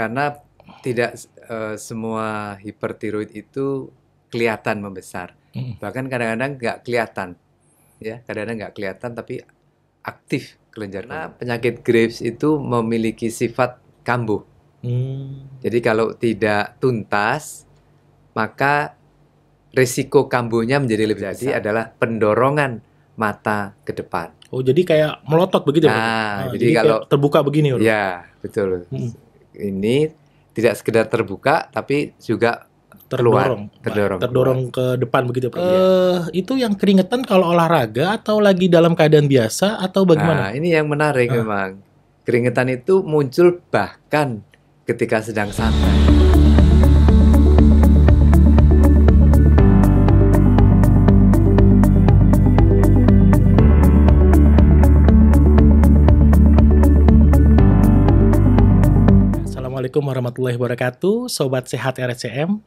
Karena tidak semua hipertiroid itu kelihatan membesar. Bahkan kadang-kadang nggak kelihatan, ya. Kadang-kadang nggak kelihatan tapi aktif kelenjar. Karena penyakit Graves itu memiliki sifat kambuh. Jadi kalau tidak tuntas, maka risiko kambuhnya menjadi lebih besar. Jadi adalah pendorongan mata ke depan. Oh, jadi kayak melotot begitu ya? Nah, Jadi kalau terbuka begini, Bro. Ya, betul. Ini tidak sekedar terbuka, tapi juga terdorong ke depan begitu, Bro. Itu yang keringetan kalau olahraga atau lagi dalam keadaan biasa atau bagaimana? Nah, ini yang menarik memang. Keringetan itu muncul bahkan ketika sedang santai. Assalamualaikum warahmatullahi wabarakatuh, Sobat Sehat RSCM.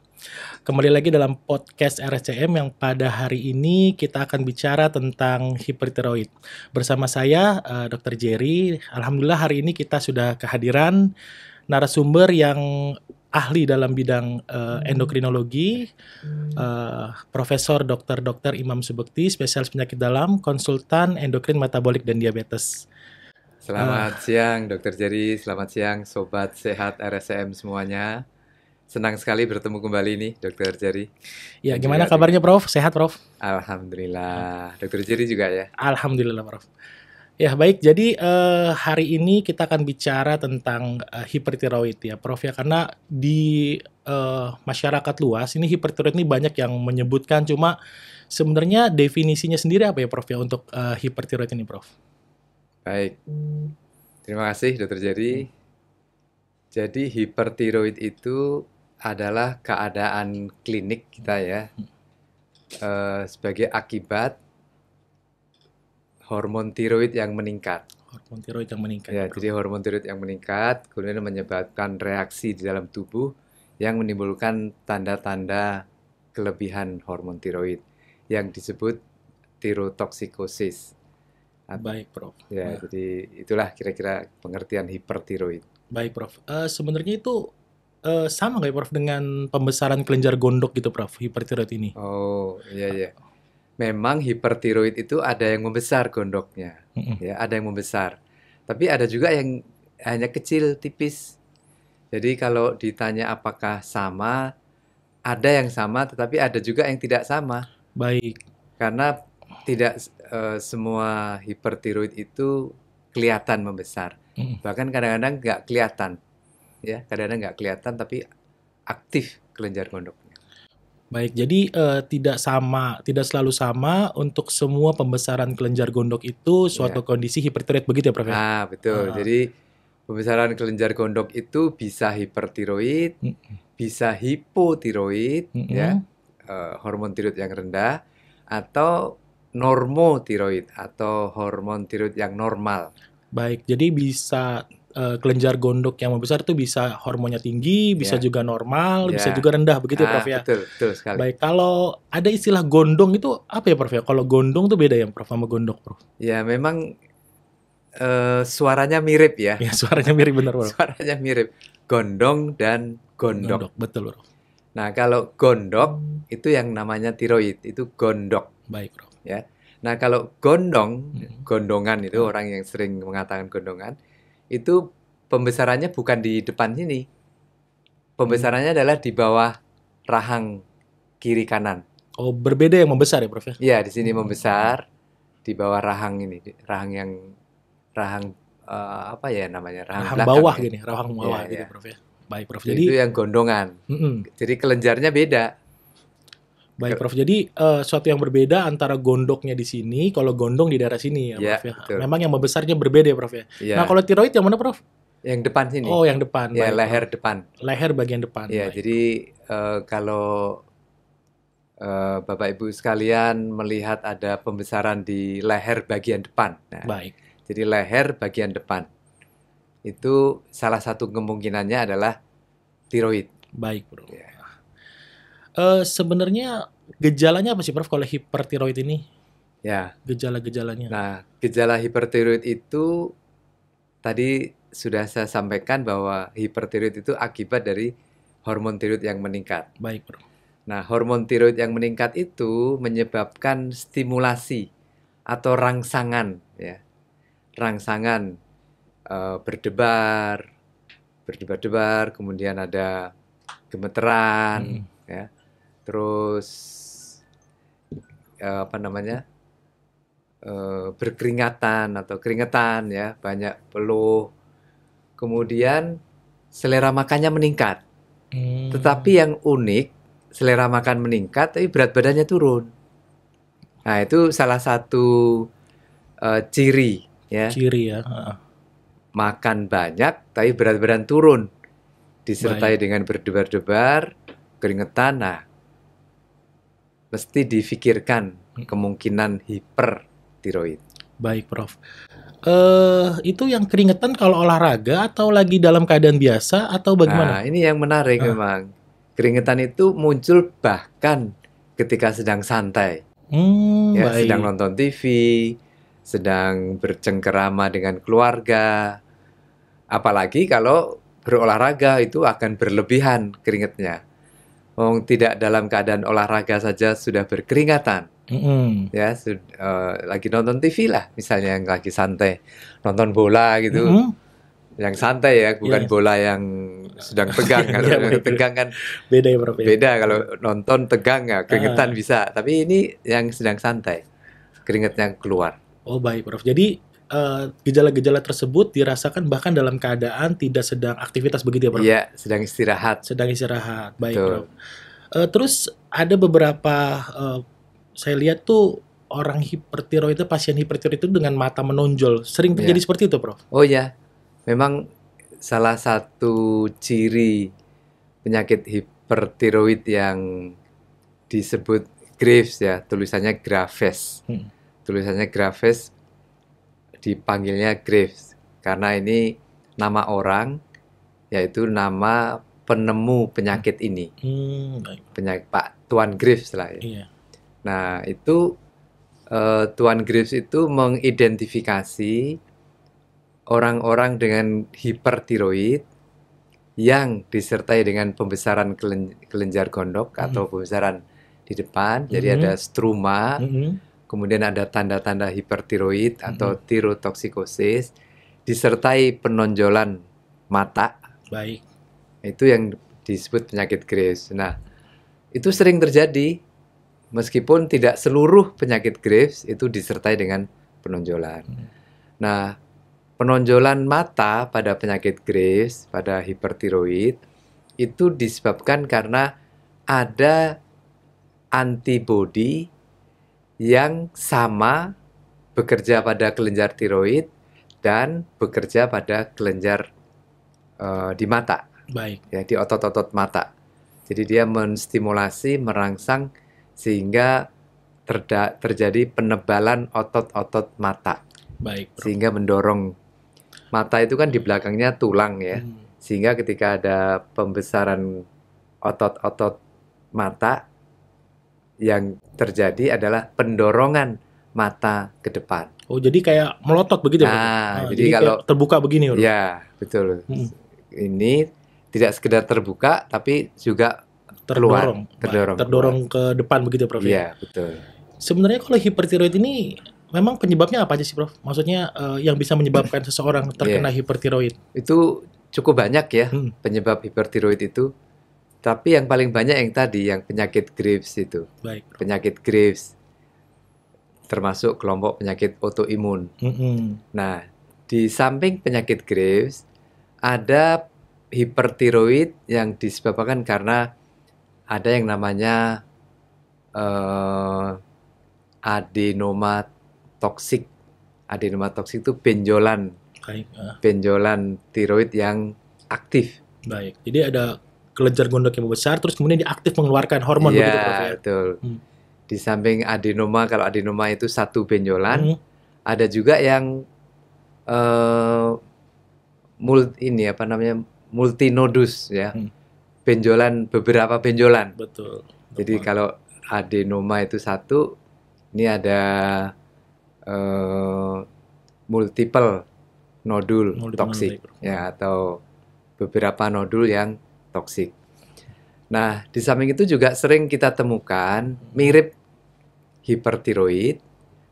Kembali lagi dalam podcast RSCM yang pada hari ini kita akan bicara tentang hipertiroid. Bersama saya, Dr. Jerry. Alhamdulillah hari ini kita sudah kehadiran narasumber yang ahli dalam bidang endokrinologi, Profesor Dr. Imam Subekti, spesialis penyakit dalam, konsultan endokrin metabolik dan diabetes. Selamat siang Dr. Jerry, selamat siang Sobat Sehat RSCM semuanya. Senang sekali bertemu kembali nih Dr. Jerry. Ya, gimana kabarnya Prof? Sehat Prof? Alhamdulillah. Dr. Jerry juga ya? Alhamdulillah Prof. Ya baik, jadi hari ini kita akan bicara tentang hipertiroid ya Prof ya. Karena di masyarakat luas ini hipertiroid ini banyak yang menyebutkan, cuma sebenarnya definisinya sendiri apa ya Prof ya untuk hipertiroid ini Prof? Baik, terima kasih Dr. Jerry. Jadi hipertiroid itu adalah keadaan klinik kita ya, sebagai akibat hormon tiroid yang meningkat. Hormon tiroid yang meningkat. Ya, jadi hormon tiroid yang meningkat kemudian menyebabkan reaksi di dalam tubuh yang menimbulkan tanda-tanda kelebihan hormon tiroid yang disebut tirotoksikosis. Baik, Prof. Ya, jadi itulah kira-kira pengertian hipertiroid. Baik, Prof. Sebenarnya itu sama nggak ya, Prof, dengan pembesaran kelenjar gondok gitu, Prof, hipertiroid ini? Oh, iya. Memang hipertiroid itu ada yang membesar gondoknya, ya, ada yang membesar. Tapi ada juga yang hanya kecil, tipis. Jadi kalau ditanya apakah sama, ada yang sama, tetapi ada juga yang tidak sama. Baik. Karena tidak semua hipertiroid itu kelihatan membesar. Bahkan kadang-kadang nggak kelihatan, ya, kadang-kadang nggak kelihatan tapi aktif kelenjar gondoknya. Baik, jadi tidak selalu sama untuk semua pembesaran kelenjar gondok itu suatu kondisi hipertiroid begitu ya, Prof? Ah, betul. Jadi pembesaran kelenjar gondok itu bisa hipertiroid, bisa hipotiroid, ya, hormon tiroid yang rendah, atau normotiroid atau hormon tiroid yang normal. Baik, jadi bisa kelenjar gondok yang membesar itu bisa hormonnya tinggi, bisa juga normal, bisa juga rendah, begitu ya Prof ya? Betul sekali. Baik, kalau ada istilah gondong itu apa ya Prof ya? Kalau gondong itu beda ya Prof sama gondok Prof? Ya memang suaranya mirip ya. Ya suaranya mirip benar Prof. Suaranya mirip, gondong dan gondok. Betul Prof. Nah kalau gondok itu yang namanya tiroid, itu gondok. Baik Prof. Ya. Nah kalau gondongan itu orang yang sering mengatakan gondongan, itu pembesarannya bukan di depan sini. Pembesarannya adalah di bawah rahang kiri kanan. Oh, berbeda yang membesar ya Prof ya? Iya, di sini membesar, di bawah rahang ini, rahang apa ya namanya? Rahang bawah gini, rahang bawah gitu Prof ya. Baik Prof. Jadi itu yang gondongan. Jadi kelenjarnya beda. Baik Prof, jadi suatu yang berbeda antara gondoknya di sini, kalau gondong di daerah sini ya Prof ya. Betul. Memang yang membesarnya berbeda ya Prof ya. Nah kalau tiroid yang mana Prof? Yang depan sini. Oh yang depan. Ya, leher depan. Leher bagian depan. Ya, jadi kalau Bapak Ibu sekalian melihat ada pembesaran di leher bagian depan. Nah, baik. Jadi leher bagian depan. Itu salah satu kemungkinannya adalah tiroid. Baik Bro. Ya. Sebenarnya gejalanya apa sih Prof kalau hipertiroid ini? Ya. Gejala-gejalanya. Nah, gejala hipertiroid itu tadi sudah saya sampaikan bahwa hipertiroid itu akibat dari hormon tiroid yang meningkat. Baik, Prof. Nah, hormon tiroid yang meningkat itu menyebabkan stimulasi atau rangsangan, ya, rangsangan berdebar-debar, kemudian ada gemeteran, ya, terus berkeringatan atau keringetan, ya, banyak peluh, kemudian selera makannya meningkat. Tetapi yang unik, selera makan meningkat, tapi berat badannya turun. Nah, itu salah satu ciri, ya. Ciri ya. Makan banyak, tapi berat badan turun, disertai dengan berdebar-debar, keringetan. Nah, mesti difikirkan kemungkinan hipertiroid. Baik, Prof. Itu yang keringetan kalau olahraga atau lagi dalam keadaan biasa atau bagaimana? Nah, ini yang menarik memang. Keringetan itu muncul bahkan ketika sedang santai. Ya, Baik. sedang nonton TV, sedang bercengkerama dengan keluarga. Apalagi kalau berolahraga itu akan berlebihan keringatnya. Tidak dalam keadaan olahraga saja sudah berkeringatan. Ya, lagi nonton TV lah, misalnya yang lagi santai, nonton bola gitu. Yang santai ya, bukan bola yang sedang tegang. Kalau tegang kan beda ya, Prof. Beda kalau nonton tegang ya, keringetan bisa. Tapi ini yang sedang santai, keringetnya keluar. Oh, baik, Prof. Jadi gejala-gejala tersebut dirasakan bahkan dalam keadaan tidak sedang aktivitas begitu ya, Prof? Iya, sedang istirahat. Sedang istirahat, baik, Betul. Prof. Terus ada beberapa saya lihat tuh orang hipertiroid itu, pasien hipertiroid itu dengan mata menonjol. Sering terjadi seperti itu, Prof? Oh ya, memang salah satu ciri penyakit hipertiroid yang disebut Graves ya, tulisannya Graves. Tulisannya Graves, dipanggilnya Graves karena ini nama orang, yaitu nama penemu penyakit ini. Penyakit Pak Tuan Graves lah ya. Iya. Nah, itu Tuan Graves itu mengidentifikasi orang-orang dengan hipertiroid yang disertai dengan pembesaran kelenjar gondok atau pembesaran di depan. Jadi ada struma, kemudian ada tanda-tanda hipertiroid atau tirotoksikosis, disertai penonjolan mata. Baik. Itu yang disebut penyakit Graves. Nah, itu sering terjadi. Meskipun tidak seluruh penyakit Graves itu disertai dengan penonjolan. Nah, penonjolan mata pada penyakit Graves, pada hipertiroid, itu disebabkan karena ada antibodi yang sama bekerja pada kelenjar tiroid dan bekerja pada kelenjar di mata. Baik. Ya, di otot-otot mata. Jadi dia menstimulasi, merangsang sehingga terjadi penebalan otot-otot mata. Baik, Prof. Sehingga mendorong mata itu kan di belakangnya tulang ya. Sehingga ketika ada pembesaran otot-otot mata, yang terjadi adalah pendorongan mata ke depan. Oh, jadi kayak melotot begitu ya, Prof? Jadi kalau terbuka begini, Prof? Ya, betul. Ini tidak sekedar terbuka tapi juga terdorong ke depan begitu, Prof? Iya, betul. Sebenarnya kalau hipertiroid ini memang penyebabnya apa aja sih, Prof? Maksudnya yang bisa menyebabkan seseorang terkena hipertiroid? Itu cukup banyak ya penyebab hipertiroid itu. Tapi yang paling banyak yang tadi, yang penyakit Graves itu. Baik. Penyakit Graves termasuk kelompok penyakit autoimun. Nah, di samping penyakit Graves ada hipertiroid yang disebabkan karena ada yang namanya adenoma toksik. Adenoma toksik itu benjolan. Benjolan tiroid yang aktif. Baik. Jadi ada kelenjar gondok yang besar, terus kemudian dia aktif mengeluarkan hormon begitu, Prof? Ya, betul. Di samping adenoma, kalau adenoma itu satu benjolan, ada juga yang multinodus ya. Benjolan, beberapa benjolan. Betul. Jadi kalau adenoma itu satu, ini ada multiple nodul Oh, toksik, baik, Prof. ya, atau beberapa nodul yang toksik. Nah, di samping itu juga sering kita temukan mirip hipertiroid,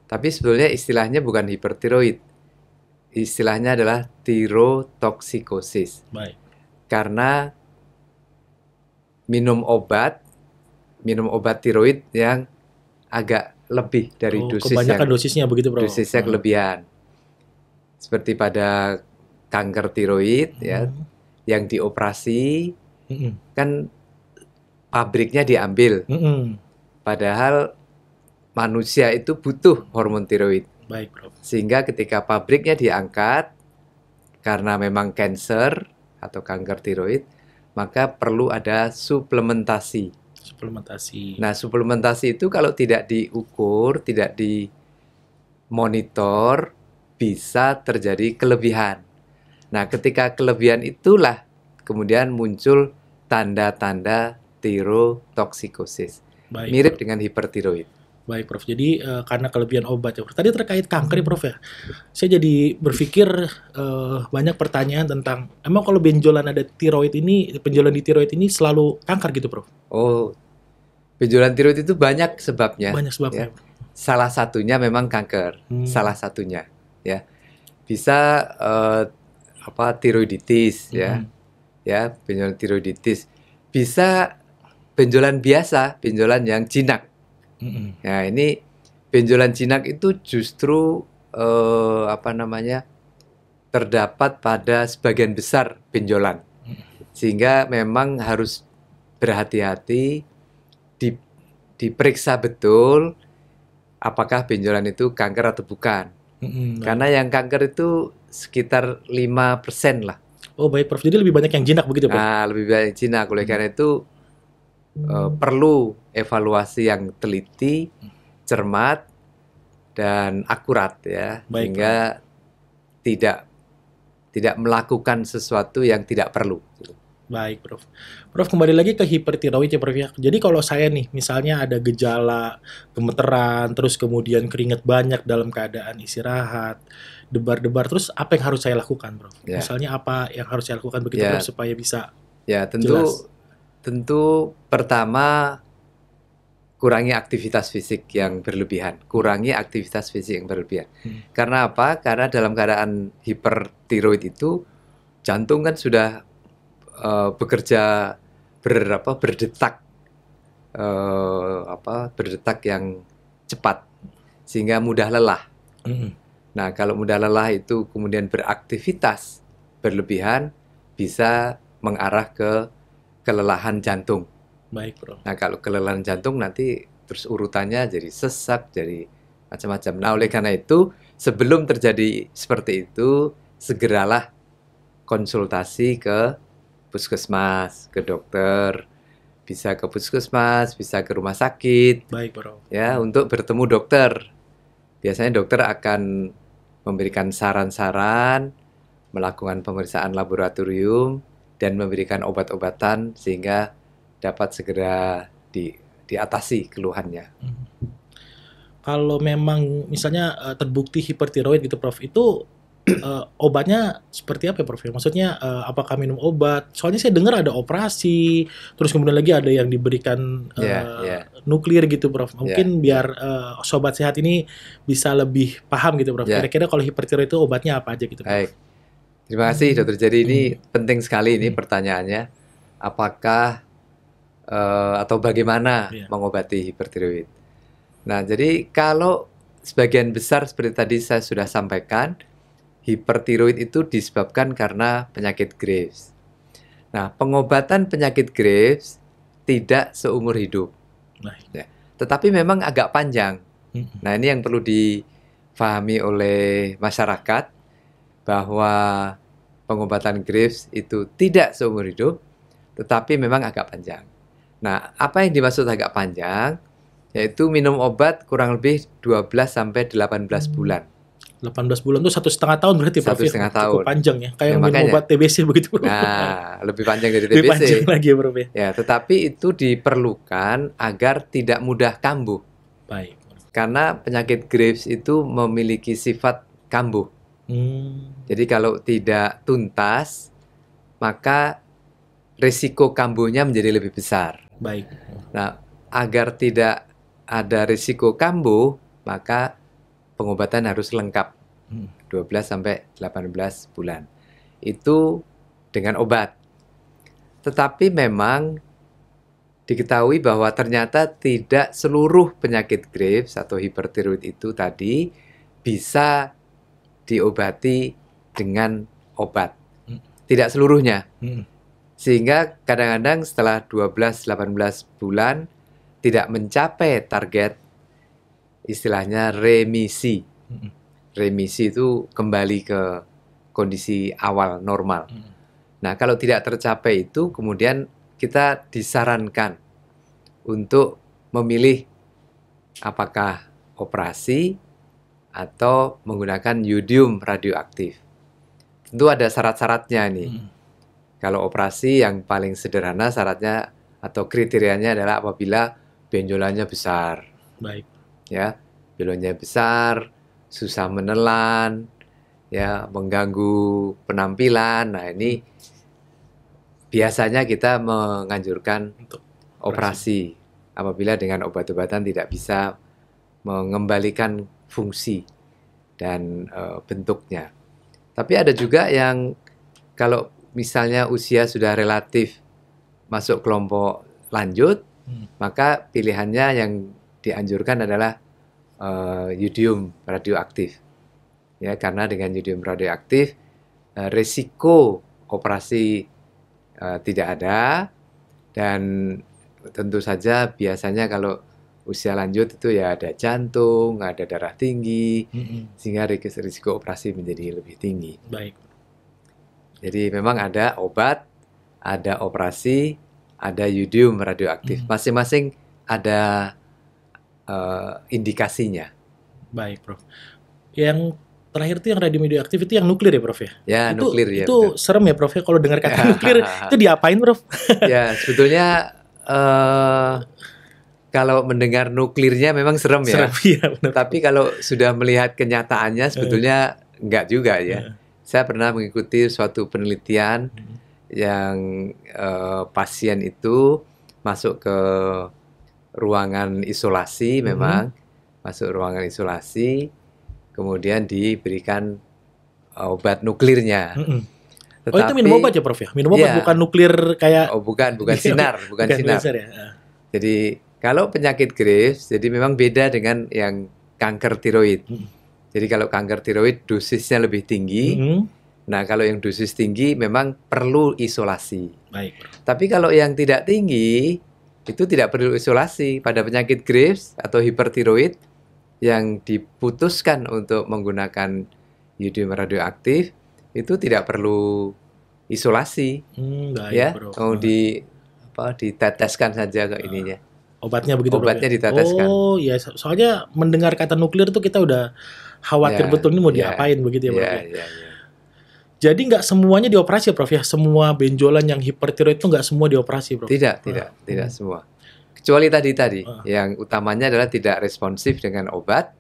tapi sebetulnya istilahnya bukan hipertiroid. Istilahnya adalah tirotoksikosis. Baik. Karena minum obat tiroid yang agak lebih dari Kebanyakan dosisnya begitu, Prof. dosisnya kelebihan. Seperti pada kanker tiroid ya, yang dioperasi kan pabriknya diambil. Padahal manusia itu butuh hormon tiroid. Baik, Prof. Sehingga ketika pabriknya diangkat karena memang cancer atau kanker tiroid, maka perlu ada suplementasi. Nah, suplementasi itu kalau tidak diukur, tidak dimonitor, bisa terjadi kelebihan. Nah, ketika kelebihan itulah kemudian muncul tanda-tanda tirotoksikosis. Baik, Mirip Prof. dengan hipertiroid. Baik, Prof. Jadi karena kelebihan obat ya, Prof. Tadi terkait kanker ya, Prof ya. Saya jadi berpikir banyak pertanyaan tentang emang kalau benjolan ada tiroid ini, benjolan di tiroid ini selalu kanker gitu, Prof? Oh, benjolan tiroid itu banyak sebabnya. Banyak sebabnya. Ya. Salah satunya memang kanker. Salah satunya, ya. Bisa tiroiditis, ya. Ya, benjolan tiroiditis. Bisa benjolan biasa, benjolan yang jinak. Nah, ini benjolan jinak itu justru terdapat pada sebagian besar benjolan, sehingga memang harus berhati-hati, diperiksa betul apakah benjolan itu kanker atau bukan. Karena yang kanker itu sekitar 5% lah. Oh baik, Prof. Jadi lebih banyak yang jinak begitu, Prof? Nah, lebih banyak jinak. Oleh karena itu perlu evaluasi yang teliti, cermat, dan akurat ya, Baik, sehingga tidak melakukan sesuatu yang tidak perlu. Baik, Prof. Prof, kembali lagi ke hipertiroid ya, Prof ya. Jadi kalau saya nih, misalnya ada gejala gemeteran, terus kemudian keringat banyak dalam keadaan istirahat, debar-debar, terus apa yang harus saya lakukan, Prof? Ya. Misalnya apa yang harus saya lakukan begitu, Ya. Prof, supaya bisa Ya, jelas? tentu pertama kurangi aktivitas fisik yang berlebihan. Karena apa? Karena dalam keadaan hipertiroid itu jantung kan sudah bekerja berdetak yang cepat sehingga mudah lelah. Nah, kalau mudah lelah itu kemudian beraktivitas berlebihan bisa mengarah ke kelelahan jantung. Baik, Bro. Nah, kalau kelelahan jantung nanti terus urutannya jadi sesak, jadi macam-macam. Nah, oleh karena itu sebelum terjadi seperti itu segeralah konsultasi ke puskesmas, ke dokter, bisa ke puskesmas, bisa ke rumah sakit. Baik, Bro. Ya, untuk bertemu dokter. Biasanya dokter akan memberikan saran-saran, melakukan pemeriksaan laboratorium, dan memberikan obat-obatan sehingga dapat segera diatasi keluhannya. Kalau memang misalnya terbukti hipertiroid gitu, Prof, itu obatnya seperti apa ya, Prof? Maksudnya apakah minum obat? Soalnya saya dengar ada operasi, terus kemudian lagi ada yang diberikan nuklir gitu, Prof. Mungkin biar sobat sehat ini bisa lebih paham gitu, Prof. Kira-kira kalau hipertiroid itu obatnya apa aja gitu, Prof? Baik. Terima kasih, Dokter. Jadi ini penting sekali ini pertanyaannya. Apakah atau bagaimana mengobati hipertiroid? Nah, jadi kalau sebagian besar seperti tadi saya sudah sampaikan, hipertiroid itu disebabkan karena penyakit Graves. Nah, pengobatan penyakit Graves tidak seumur hidup. Ya, tetapi memang agak panjang. Nah, ini yang perlu difahami oleh masyarakat, bahwa pengobatan Graves itu tidak seumur hidup, tetapi memang agak panjang. Nah, apa yang dimaksud agak panjang? Yaitu minum obat kurang lebih 12-18 bulan. 18 bulan itu 1,5 tahun berarti, Prof. 1,5 tahun. Cukup panjang ya. Kayak minum obat TBC begitu, Prof. Nah, lebih panjang dari TBC. Lebih panjang lagi ya, Prof. Ya, tetapi itu diperlukan agar tidak mudah kambuh. Baik. Karena penyakit Graves itu memiliki sifat kambuh. Jadi kalau tidak tuntas, maka risiko kambuhnya menjadi lebih besar. Baik. Nah, agar tidak ada risiko kambuh, maka pengobatan harus lengkap 12 sampai 18 bulan. Itu dengan obat. Tetapi memang diketahui bahwa ternyata tidak seluruh penyakit Graves atau hipertiroid itu tadi bisa diobati dengan obat. Tidak seluruhnya. Sehingga kadang-kadang setelah 12-18 bulan tidak mencapai target, istilahnya remisi. Remisi itu kembali ke kondisi awal normal. Nah, kalau tidak tercapai itu, kemudian kita disarankan untuk memilih apakah operasi atau menggunakan yodium radioaktif. Tentu ada syarat-syaratnya nih. Kalau operasi yang paling sederhana syaratnya atau kriterianya adalah apabila benjolannya besar. Baik. Ya, benjolannya besar, susah menelan, ya, mengganggu penampilan. Nah, ini biasanya kita menganjurkan untuk operasi apabila dengan obat-obatan tidak bisa mengembalikan fungsi dan bentuknya. Tapi ada juga yang kalau misalnya usia sudah relatif masuk kelompok lanjut, maka pilihannya yang dianjurkan adalah yodium radioaktif. Ya, karena dengan yodium radioaktif risiko operasi tidak ada, dan tentu saja biasanya kalau usia lanjut itu ya ada jantung, ada darah tinggi, sehingga risiko operasi menjadi lebih tinggi. Baik. Jadi memang ada obat, ada operasi, ada yodium radioaktif. Masing-masing ada indikasinya. Baik, Prof. Yang terakhir itu yang radioaktif itu yang nuklir ya, Prof ya? Ya, itu, nuklir ya. Itu benar. Serem ya, Prof ya, kalau dengar kata nuklir itu diapain, Prof? Ya, sebetulnya kalau mendengar nuklirnya memang serem ya. Ya, benar. Tapi kalau sudah melihat kenyataannya sebetulnya enggak juga ya. Saya pernah mengikuti suatu penelitian yang pasien itu masuk ke ruangan isolasi, memang masuk ruangan isolasi, kemudian diberikan obat nuklirnya. Tetapi, itu minum obat ya, Prof ya? Minum obat, bukan nuklir kayak... Oh, bukan sinar, bukan sinar. Ya. Jadi kalau penyakit Graves, jadi memang beda dengan yang kanker tiroid. Jadi kalau kanker tiroid dosisnya lebih tinggi. Nah, kalau yang dosis tinggi memang perlu isolasi. Baik. Tapi kalau yang tidak tinggi itu tidak perlu isolasi. Pada penyakit Graves atau hipertiroid yang diputuskan untuk menggunakan yodium radioaktif itu tidak perlu isolasi. Baik, ya, Bro. mau diteteskan saja ke ininya. Obatnya begitu, Obatnya Bro, diteteskan. Oh, ya, soalnya mendengar kata nuklir itu kita udah khawatir betul ini mau diapain begitu ya, Bro. Ya. Jadi nggak semuanya dioperasi ya, Prof ya? Semua benjolan yang hipertiroid itu nggak semua dioperasi, Prof? Tidak semua. Kecuali tadi yang utamanya adalah tidak responsif dengan obat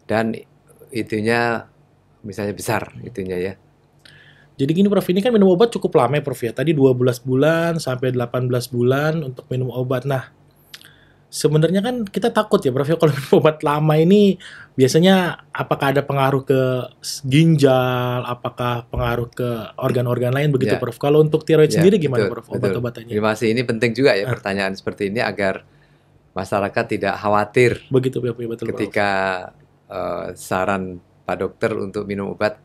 dan itunya misalnya besar itunya ya. Jadi gini, Prof, ini kan minum obat cukup lama ya, Prof ya. Tadi 12 bulan sampai 18 bulan untuk minum obat. Nah, sebenarnya kan kita takut ya, Prof ya, kalau minum obat lama ini biasanya apakah ada pengaruh ke ginjal, apakah pengaruh ke organ-organ lain begitu, Prof. Kalau untuk tiroid sendiri gimana, Prof, obat-obatannya? Masih ini penting juga ya pertanyaan seperti ini agar masyarakat tidak khawatir begitu, betul, ketika saran Pak Dokter untuk minum obat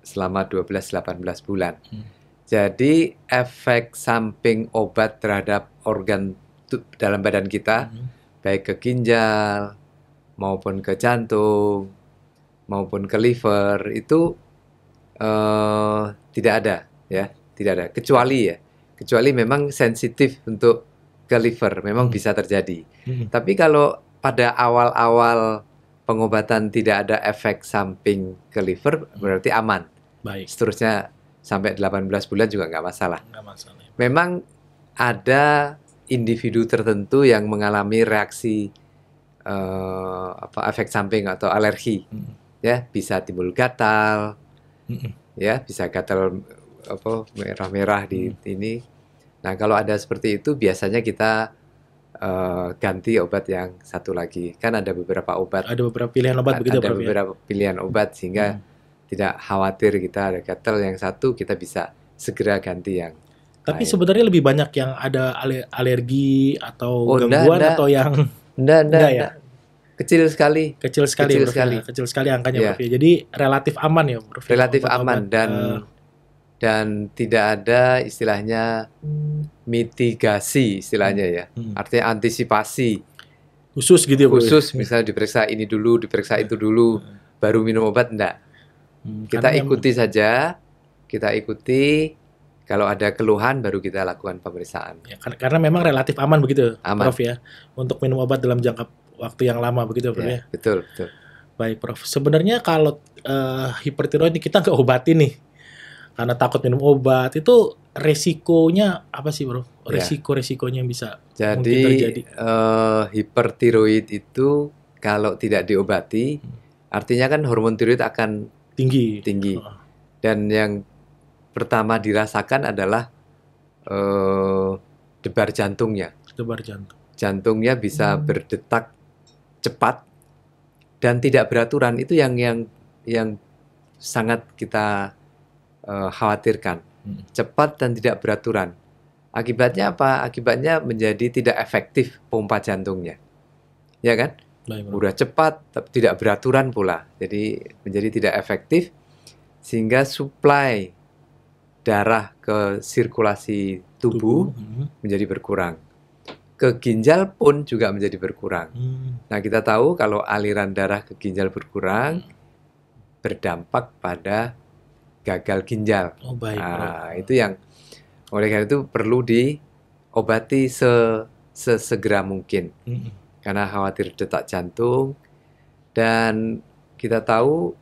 selama 12-18 bulan. Jadi efek samping obat terhadap organ dalam badan kita, baik ke ginjal maupun ke jantung maupun ke liver itu tidak ada ya, tidak ada, kecuali memang sensitif untuk ke liver, memang bisa terjadi. Tapi kalau pada awal-awal pengobatan tidak ada efek samping ke liver, berarti aman. Baik. Seterusnya sampai 18 bulan juga nggak masalah. Memang ada individu tertentu yang mengalami reaksi efek samping atau alergi ya bisa timbul gatal, Mm-mm. ya bisa gatal apa merah-merah di Mm. ini. Nah, kalau ada seperti itu biasanya kita ganti obat yang satu lagi. Kan ada beberapa obat, Ada beberapa pilihan obat begitu ada Prof ya. beberapa pilihan obat sehingga Mm. tidak khawatir kita ada gatal yang satu, kita bisa segera ganti yang Tapi lain. sebenarnya lebih banyak yang ada alergi atau Oh, gangguan atau yang enggak ya? enggak. Kecil sekali, Kecil sekali kecil Prof ya. sekali. Kecil sekali angkanya Ya, Prof ya. Jadi relatif aman ya Prof ya relatif obat-obat. aman dan tidak ada istilahnya mitigasi istilahnya ya. Hmm. Artinya antisipasi Khusus gitu ya Prof ya. khusus, misalnya diperiksa ini dulu, diperiksa itu dulu, baru minum obat, enggak. Karena Kita memang ikuti saja, kita ikuti, kalau ada keluhan baru kita lakukan pemeriksaan. ya, karena memang relatif aman begitu Aman. Prof ya untuk minum obat dalam jangka waktu yang lama begitu Prof ya. Ya, betul, betul. Baik Prof. Sebenarnya kalau hipertiroid ini kita nggak obati nih karena takut minum obat, itu resikonya apa sih Bro? Ya. Resiko-resikonya yang bisa mungkin Jadi terjadi. hipertiroid itu kalau tidak diobati, artinya kan hormon tiroid akan Tinggi. tinggi. Oh, Dan yang pertama dirasakan adalah debar jantungnya. debar jantung. Jantungnya bisa berdetak cepat dan tidak beraturan. Itu yang sangat kita khawatirkan. Cepat dan tidak beraturan. Akibatnya apa? Akibatnya menjadi tidak efektif pompa jantungnya. Ya kan? Baik, Bro. Udah cepat tapi tidak beraturan pula. Jadi menjadi tidak efektif sehingga suplai darah ke sirkulasi tubuh menjadi berkurang. Ke ginjal pun juga menjadi berkurang. Nah, kita tahu kalau aliran darah ke ginjal berkurang berdampak pada gagal ginjal. Oh, baik, Nah, itu yang oleh karena itu perlu diobati sesegera mungkin. Karena khawatir detak jantung, dan kita tahu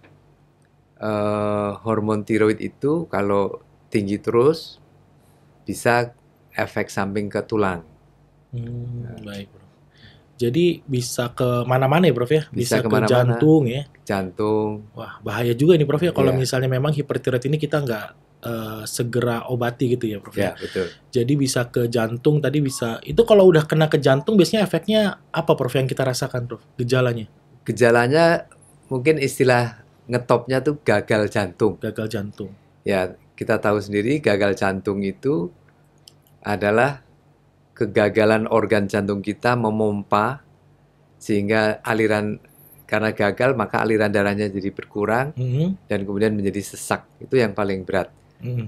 hormon tiroid itu kalau tinggi terus bisa efek samping ke tulang. Baik, Bro. Jadi bisa ke mana-mana ya, Prof ya? Bisa ke kemana-mana. jantung ya? Jantung. Wah, bahaya juga nih, Prof ya. Kalau Iya. misalnya memang hipertiroid ini kita nggak segera obati gitu ya, Prof ya? Ya, betul. Jadi bisa ke jantung, tadi bisa. Itu kalau udah kena ke jantung, biasanya efeknya apa, Prof, yang kita rasakan, Prof? Gejalanya? Gejalanya mungkin istilah ngetopnya tuh gagal jantung. Gagal jantung. Ya, kita tahu sendiri gagal jantung itu adalah kegagalan organ jantung kita memompa sehingga karena gagal maka aliran darahnya jadi berkurang dan kemudian menjadi sesak. Itu yang paling berat.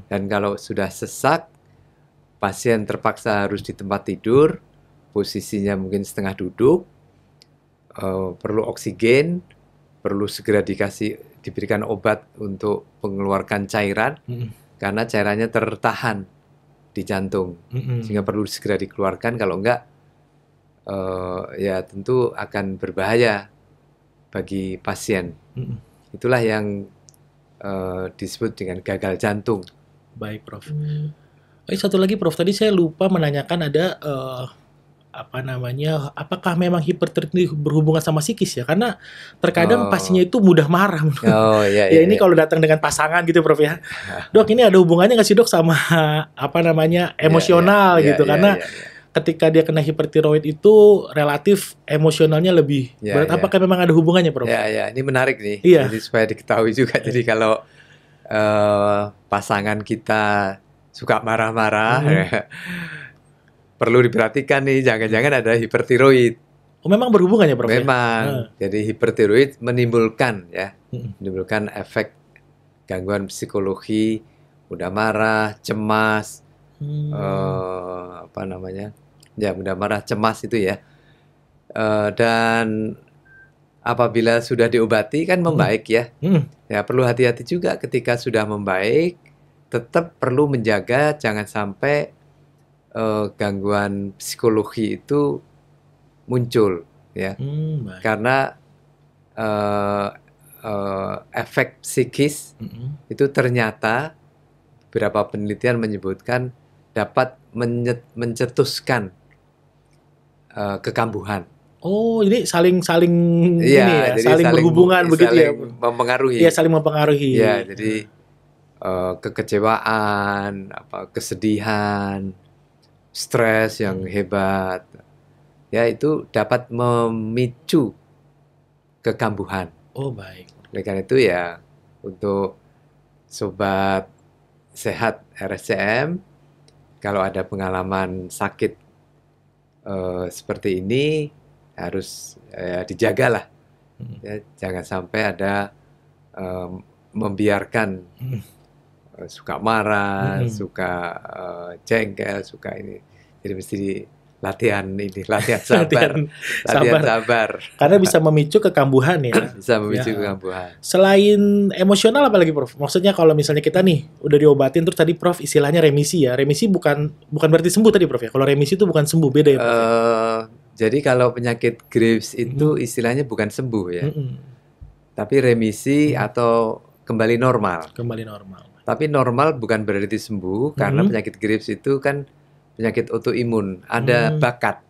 Dan kalau sudah sesak, pasien terpaksa harus di tempat tidur, posisinya mungkin setengah duduk, perlu oksigen, perlu segera diberikan obat untuk mengeluarkan cairan, karena cairannya tertahan di jantung, sehingga perlu segera dikeluarkan. Kalau enggak, ya tentu akan berbahaya bagi pasien. Itulah yang disebut dengan gagal jantung. Baik, Prof. Satu lagi, Prof. Tadi saya lupa menanyakan ada apakah memang hipertiroid ini berhubungan sama psikis ya? Karena terkadang pasiennya itu mudah marah. Oh iya. Ya ini kalau datang dengan pasangan gitu, Prof ya. Dok, ini ada hubungannya nggak sih, Dok, sama emosional gitu? Karena ketika dia kena hipertiroid itu relatif emosionalnya lebih berat. Apakah memang ada hubungannya, Prof? Ya, ini menarik nih. Iya. Jadi supaya diketahui juga. Jadi kalau pasangan kita suka marah-marah, perlu diperhatikan nih, jangan-jangan ada hipertiroid. Oh, memang berhubungan ya, Prof? Memang. Jadi hipertiroid menimbulkan efek gangguan psikologi, mudah marah, cemas, mudah marah, cemas itu ya. Dan apabila sudah diobati kan membaik ya. Ya perlu hati-hati juga ketika sudah membaik, tetap perlu menjaga jangan sampai gangguan psikologi itu muncul ya. Karena efek psikis itu ternyata beberapa penelitian menyebutkan dapat mencetuskan kekambuhan. Oh, ini saling Iya, ini ya, jadi saling berhubungan begitu ya. saling mempengaruhi. Iya, saling mempengaruhi. Ya, jadi kekecewaan, kesedihan, stres yang hebat, ya itu dapat memicu kekambuhan. Oh, baik. Oleh karena itu ya untuk sobat sehat RSCM, kalau ada pengalaman sakit seperti ini harus dijagalah, ya, jangan sampai ada membiarkan suka marah, suka jengkel, suka ini. Jadi mesti latihan sabar, latihan sabar. Karena bisa memicu kekambuhan ya. Bisa memicu kekambuhan. Selain emosional apa lagi, Prof? Maksudnya kalau misalnya kita nih udah diobatin terus tadi Prof istilahnya remisi ya. Remisi bukan berarti sembuh tadi, Prof ya. Kalau remisi itu bukan sembuh, beda ya, Prof. Jadi kalau penyakit Graves itu istilahnya bukan sembuh ya. Tapi remisi atau kembali normal. Kembali normal. Tapi normal bukan berarti sembuh, karena penyakit Graves itu kan penyakit autoimun, ada bakat.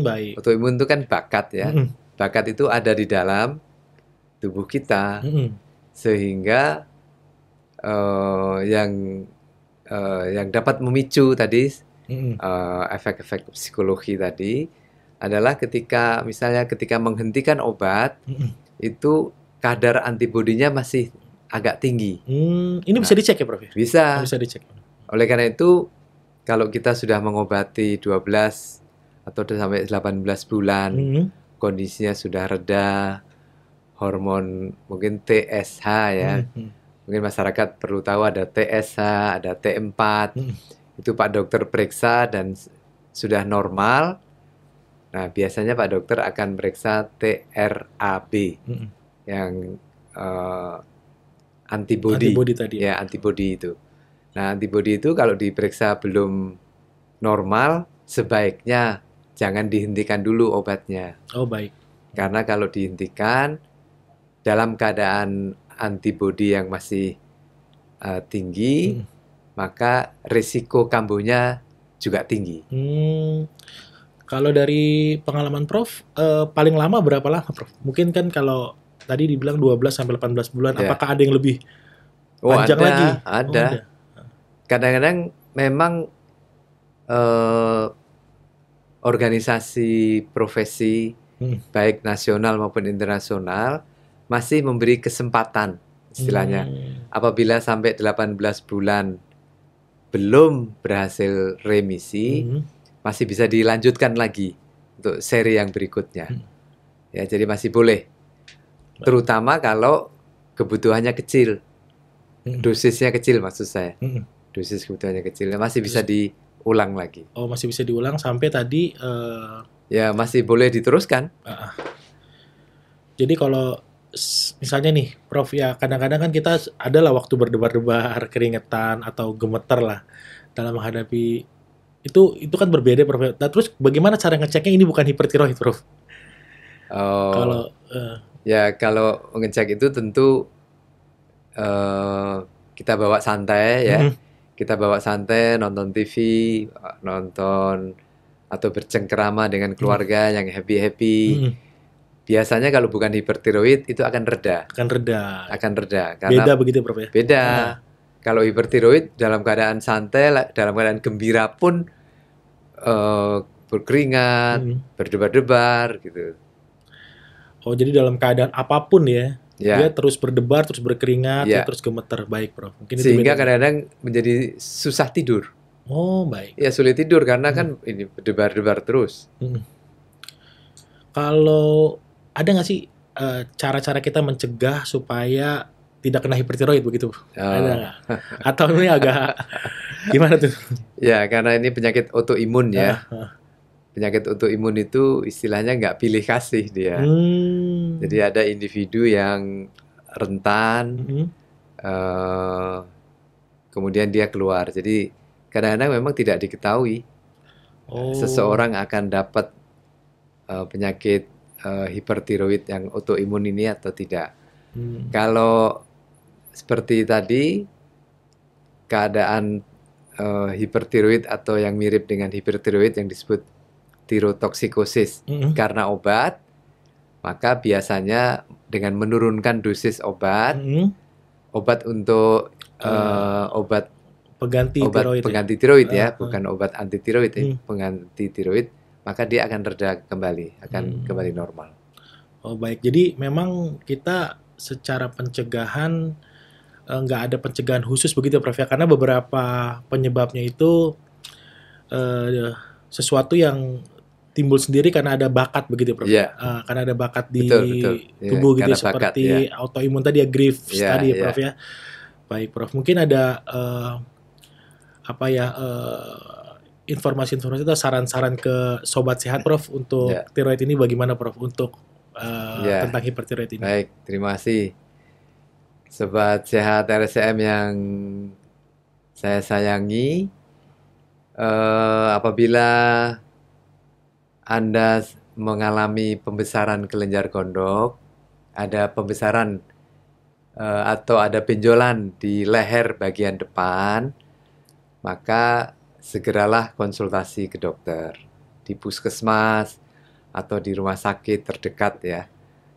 Baik. Autoimun itu kan bakat ya. Bakat itu ada di dalam tubuh kita, sehingga yang dapat memicu tadi efek-efek psikologi tadi adalah ketika menghentikan obat, itu kadar antibodinya masih agak tinggi. Ini bisa dicek ya, Prof? Bisa. Bisa dicek. Oleh karena itu, kalau kita sudah mengobati 12 atau sampai 18 bulan, kondisinya sudah reda, hormon mungkin TSH ya. Mungkin masyarakat perlu tahu ada TSH, ada T4. Itu Pak Dokter periksa dan sudah normal. Nah, biasanya Pak Dokter akan periksa TRAB yang antibody tadi. Ya, antibody itu. Nah, antibody itu kalau diperiksa belum normal, sebaiknya jangan dihentikan dulu obatnya. Oh, baik. Karena kalau dihentikan dalam keadaan antibody yang masih tinggi, maka risiko kambuhnya juga tinggi. Kalau dari pengalaman Prof, paling lama berapa lama, Prof? Mungkin kan kalau tadi dibilang 12 sampai 18 bulan, apakah ada yang lebih panjang lagi? Ada. Kadang-kadang memang organisasi profesi baik nasional maupun internasional masih memberi kesempatan, istilahnya. Apabila sampai 18 bulan belum berhasil remisi, masih bisa dilanjutkan lagi untuk seri yang berikutnya. Ya, jadi masih boleh. Terutama kalau kebutuhannya kecil. Dosisnya kecil maksud saya. Dosis kebutuhannya kecil, masih bisa diulang lagi. Oh, masih bisa diulang sampai tadi ya, masih boleh diteruskan. Jadi kalau misalnya nih, Prof, ya kadang-kadang kan kita adalah waktu berdebar-debar, keringetan atau gemeter lah dalam menghadapi itu kan berbeda, Prof. Nah, terus bagaimana cara ngeceknya ini bukan hipertiroid, Prof? Kalau ngecek itu tentu kita bawa santai ya. Kita bawa santai, nonton TV, nonton atau bercengkerama dengan keluarga yang happy-happy. Biasanya kalau bukan hipertiroid itu akan reda. Akan reda. Karena beda begitu, Prof ya? Beda. Kalau hipertiroid dalam keadaan santai, dalam keadaan gembira pun berkeringat, berdebar-debar gitu. Oh, jadi dalam keadaan apapun ya, dia terus berdebar, terus berkeringat, terus gemeter. Baik, Prof. Mungkin sehingga kadang-kadang menjadi susah tidur. Oh, baik. Ya, sulit tidur karena kan ini berdebar-debar terus. Kalau ada nggak sih cara-cara kita mencegah supaya tidak kena hipertiroid begitu? Ada nggak? Atau ini agak gimana tuh? Ya, karena ini penyakit autoimun ya. Penyakit autoimun itu istilahnya nggak pilih kasih dia. Jadi ada individu yang rentan, kemudian dia keluar. Jadi kadang-kadang memang tidak diketahui seseorang akan dapat penyakit hipertiroid yang autoimun ini atau tidak. Kalau seperti tadi, keadaan hipertiroid atau yang mirip dengan hipertiroid yang disebut tirotoksikosis karena obat, maka biasanya dengan menurunkan dosis obat, obat untuk obat pengganti tiroid ya, bukan obat anti tiroid, pengganti tiroid, maka dia akan reda kembali, akan kembali normal. Oh baik, jadi memang kita secara pencegahan nggak ada pencegahan khusus begitu Prof ya, karena beberapa penyebabnya itu sesuatu yang timbul sendiri karena ada bakat begitu Prof. Yeah. Karena ada bakat di betul. tubuh gitu Karena seperti bakat, autoimun tadi ya, Graves tadi ya Prof ya. Baik Prof, mungkin ada informasi-informasi atau saran-saran ke sobat sehat Prof untuk tiroid ini bagaimana Prof untuk tentang hipertiroid ini. Baik, terima kasih sobat sehat RSCM yang saya sayangi. Apabila Anda mengalami pembesaran kelenjar gondok, ada pembesaran atau ada benjolan di leher bagian depan, maka segeralah konsultasi ke dokter di puskesmas atau di rumah sakit terdekat ya.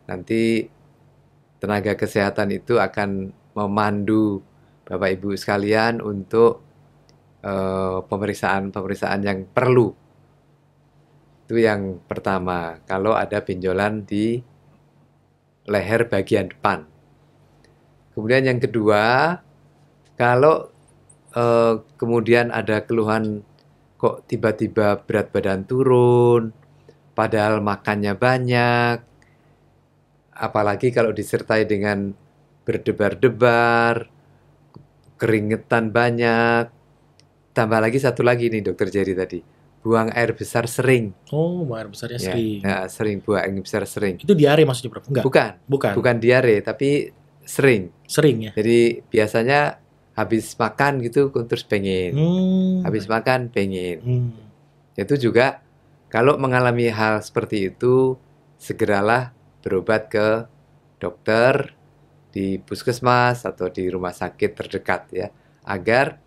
Nanti tenaga kesehatan itu akan memandu Bapak Ibu sekalian untuk pemeriksaan yang perlu. Itu yang pertama, kalau ada benjolan di leher bagian depan. Kemudian yang kedua, kalau kemudian ada keluhan kok tiba-tiba berat badan turun, padahal makannya banyak, apalagi kalau disertai dengan berdebar-debar, keringetan banyak, tambah lagi satu lagi nih Dokter Jerry tadi, buang air besar sering. Oh, buang air besarnya sering. Ya, sering, buang air besar sering. Itu diare maksudnya Prof? Enggak? Bukan diare, tapi sering. Sering ya? Jadi biasanya habis makan gitu terus pengen. Habis makan pengen. Itu juga kalau mengalami hal seperti itu, segeralah berobat ke dokter di puskesmas atau di rumah sakit terdekat ya, agar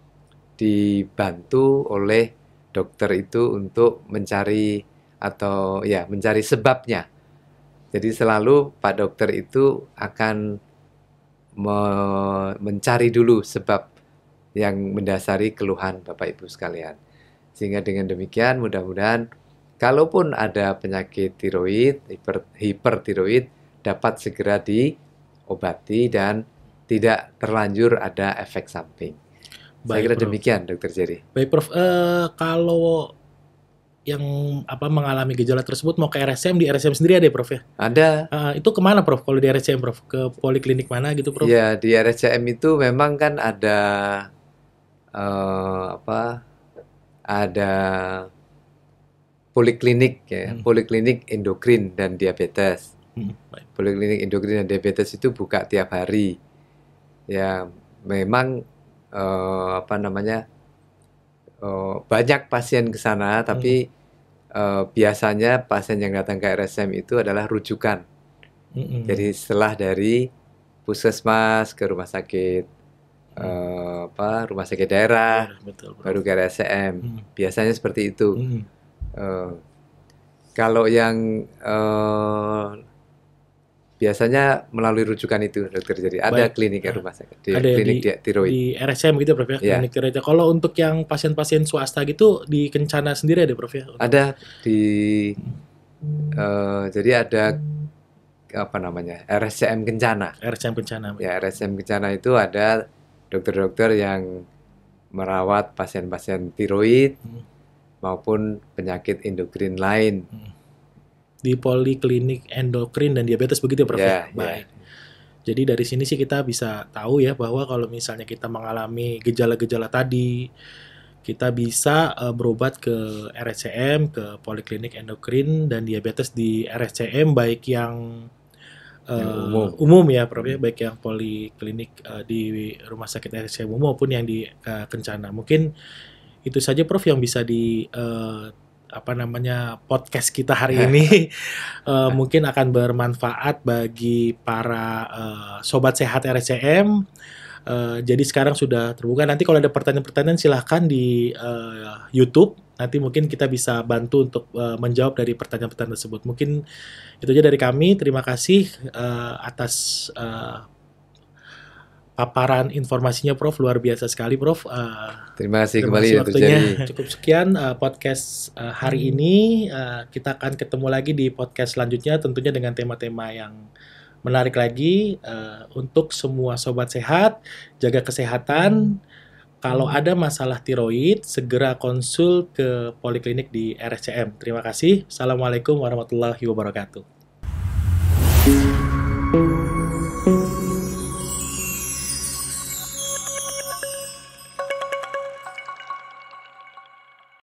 dibantu oleh dokter itu untuk mencari sebabnya. Jadi selalu Pak Dokter itu akan mencari dulu sebab yang mendasari keluhan Bapak Ibu sekalian. Sehingga dengan demikian mudah-mudahan kalaupun ada penyakit tiroid, hipertiroid dapat segera diobati dan tidak terlanjur ada efek samping. Saya kira demikian Dokter Jerry. Baik Prof, kalau yang mengalami gejala tersebut mau ke RSCM, di RSCM sendiri ada ya Prof ya? Ada. Itu kemana Prof kalau di RSCM Prof? Ke poliklinik mana gitu Prof? Ya di RSCM itu memang kan ada ada poliklinik ya, poliklinik endokrin dan diabetes. Poliklinik endokrin dan diabetes itu buka tiap hari. Ya memang banyak pasien ke sana, tapi biasanya pasien yang datang ke RSCM itu adalah rujukan. Jadi setelah dari puskesmas ke rumah sakit, rumah sakit daerah, baru ke RSCM. Biasanya seperti itu. Kalau yang biasanya melalui rujukan itu Dokter Jerry. Ada klinik rumah sakit, klinik tiroid. Di RSCM gitu Prof ya, klinik tiroid. Kalau untuk yang pasien-pasien swasta gitu di Kencana sendiri ada Prof ya? Ada jadi ada RSCM Kencana. RSCM Kencana. Ya, RSCM Kencana itu ada dokter-dokter yang merawat pasien-pasien tiroid maupun penyakit endokrin lain. Di poliklinik endokrin dan diabetes begitu Prof ya? Baik. Jadi dari sini sih kita bisa tahu ya bahwa kalau misalnya kita mengalami gejala-gejala tadi, kita bisa berobat ke RSCM, ke poliklinik endokrin dan diabetes di RSCM, baik yang umum ya Prof ya, baik yang poliklinik di rumah sakit RSCM umum maupun yang di Kencana. Mungkin itu saja Prof yang bisa di podcast kita hari ini. Mungkin akan bermanfaat bagi para sobat sehat RSCM. Jadi sekarang sudah terbuka. Nanti kalau ada pertanyaan-pertanyaan silahkan di YouTube. Nanti mungkin kita bisa bantu untuk menjawab dari pertanyaan-pertanyaan tersebut. Mungkin itu aja dari kami. Terima kasih atas paparan informasinya, Prof. Luar biasa sekali, Prof. Terima kasih Terima kembali kasih Dr. waktunya. Jerry. Cukup sekian podcast hari ini. Kita akan ketemu lagi di podcast selanjutnya, tentunya dengan tema-tema yang menarik lagi. Untuk semua sobat sehat, jaga kesehatan. Kalau ada masalah tiroid, segera konsul ke poliklinik di RSCM. Terima kasih. Assalamualaikum warahmatullahi wabarakatuh.